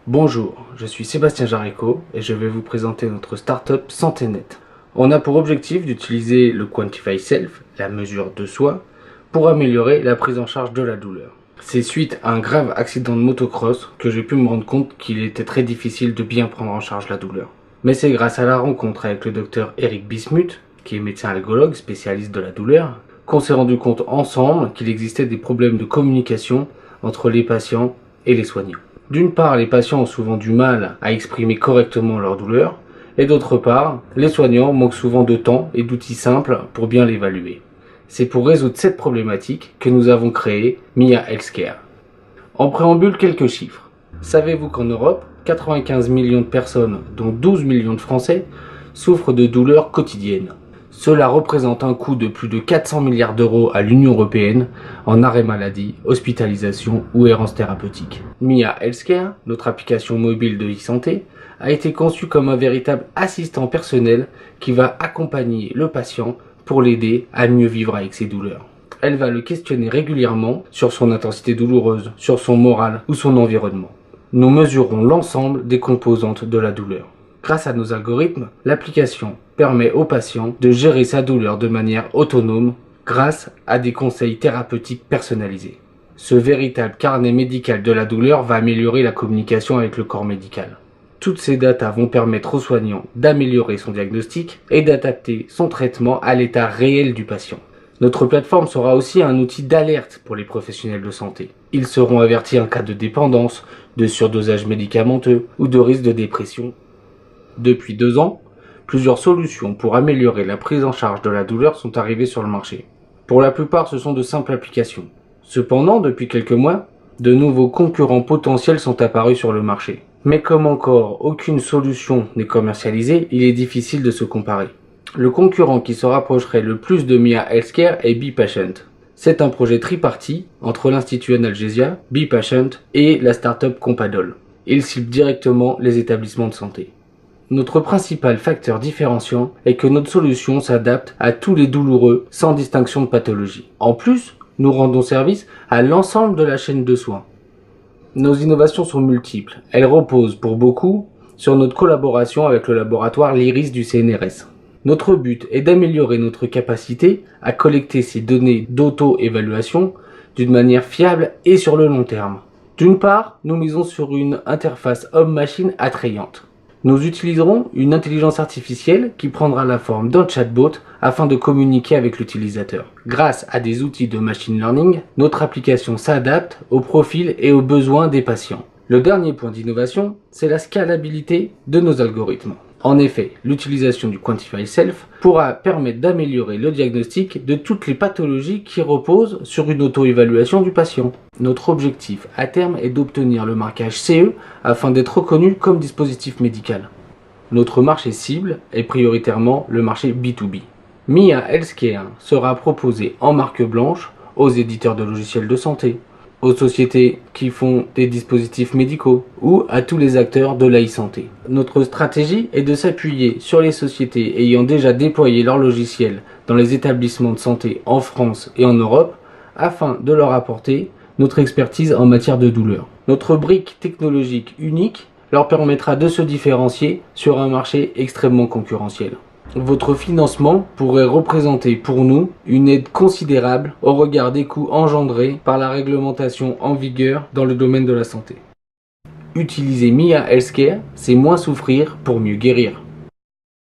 Bonjour, je suis Sébastien Jareco et je vais vous présenter notre startup SantéNet. On a pour objectif d'utiliser le Quantify Self, la mesure de soi, pour améliorer la prise en charge de la douleur. C'est suite à un grave accident de motocross que j'ai pu me rendre compte qu'il était très difficile de bien prendre en charge la douleur. Mais c'est grâce à la rencontre avec le docteur Eric Bismuth, qui est médecin algologue spécialiste de la douleur, qu'on s'est rendu compte ensemble qu'il existait des problèmes de communication entre les patients et les soignants. D'une part, les patients ont souvent du mal à exprimer correctement leur douleur, et d'autre part, les soignants manquent souvent de temps et d'outils simples pour bien l'évaluer. C'est pour résoudre cette problématique que nous avons créé Mia Healthcare. En préambule, quelques chiffres. Savez-vous qu'en Europe, 95 millions de personnes, dont 12 millions de Français, souffrent de douleurs quotidiennes. Cela représente un coût de plus de 400 milliards d'euros à l'Union européenne en arrêt maladie, hospitalisation ou errance thérapeutique. Mia Healthcare, notre application mobile de e-santé, a été conçue comme un véritable assistant personnel qui va accompagner le patient pour l'aider à mieux vivre avec ses douleurs. Elle va le questionner régulièrement sur son intensité douloureuse, sur son moral ou son environnement. Nous mesurons l'ensemble des composantes de la douleur. Grâce à nos algorithmes, l'application permet au patient de gérer sa douleur de manière autonome grâce à des conseils thérapeutiques personnalisés. Ce véritable carnet médical de la douleur va améliorer la communication avec le corps médical. Toutes ces datas vont permettre au soignant d'améliorer son diagnostic et d'adapter son traitement à l'état réel du patient. Notre plateforme sera aussi un outil d'alerte pour les professionnels de santé. Ils seront avertis en cas de dépendance, de surdosage médicamenteux ou de risque de dépression. Depuis 2 ans, plusieurs solutions pour améliorer la prise en charge de la douleur sont arrivées sur le marché. Pour la plupart, ce sont de simples applications. Cependant, depuis quelques mois, de nouveaux concurrents potentiels sont apparus sur le marché. Mais comme encore aucune solution n'est commercialisée, il est difficile de se comparer. Le concurrent qui se rapprocherait le plus de Mia Healthcare est BePatient. C'est un projet tripartite entre l'Institut Analgesia, BePatient et la start-up Compadol. Il cible directement les établissements de santé. Notre principal facteur différenciant est que notre solution s'adapte à tous les douloureux sans distinction de pathologie. En plus, nous rendons service à l'ensemble de la chaîne de soins. Nos innovations sont multiples. Elles reposent pour beaucoup sur notre collaboration avec le laboratoire l'IRIS du CNRS. Notre but est d'améliorer notre capacité à collecter ces données d'auto-évaluation d'une manière fiable et sur le long terme. D'une part, nous misons sur une interface homme-machine attrayante. Nous utiliserons une intelligence artificielle qui prendra la forme d'un chatbot afin de communiquer avec l'utilisateur. Grâce à des outils de machine learning, notre application s'adapte aux profils et aux besoins des patients. Le dernier point d'innovation, c'est la scalabilité de nos algorithmes. En effet, l'utilisation du Quantify Self pourra permettre d'améliorer le diagnostic de toutes les pathologies qui reposent sur une auto-évaluation du patient. Notre objectif à terme est d'obtenir le marquage CE afin d'être reconnu comme dispositif médical. Notre marché cible est prioritairement le marché B2B. Mia Healthcare sera proposé en marque blanche aux éditeurs de logiciels de santé, aux sociétés qui font des dispositifs médicaux ou à tous les acteurs de la e-santé. Notre stratégie est de s'appuyer sur les sociétés ayant déjà déployé leurs logiciels dans les établissements de santé en France et en Europe afin de leur apporter notre expertise en matière de douleur. Notre brique technologique unique leur permettra de se différencier sur un marché extrêmement concurrentiel. Votre financement pourrait représenter pour nous une aide considérable au regard des coûts engendrés par la réglementation en vigueur dans le domaine de la santé. Utiliser Mia Healthcare, c'est moins souffrir pour mieux guérir.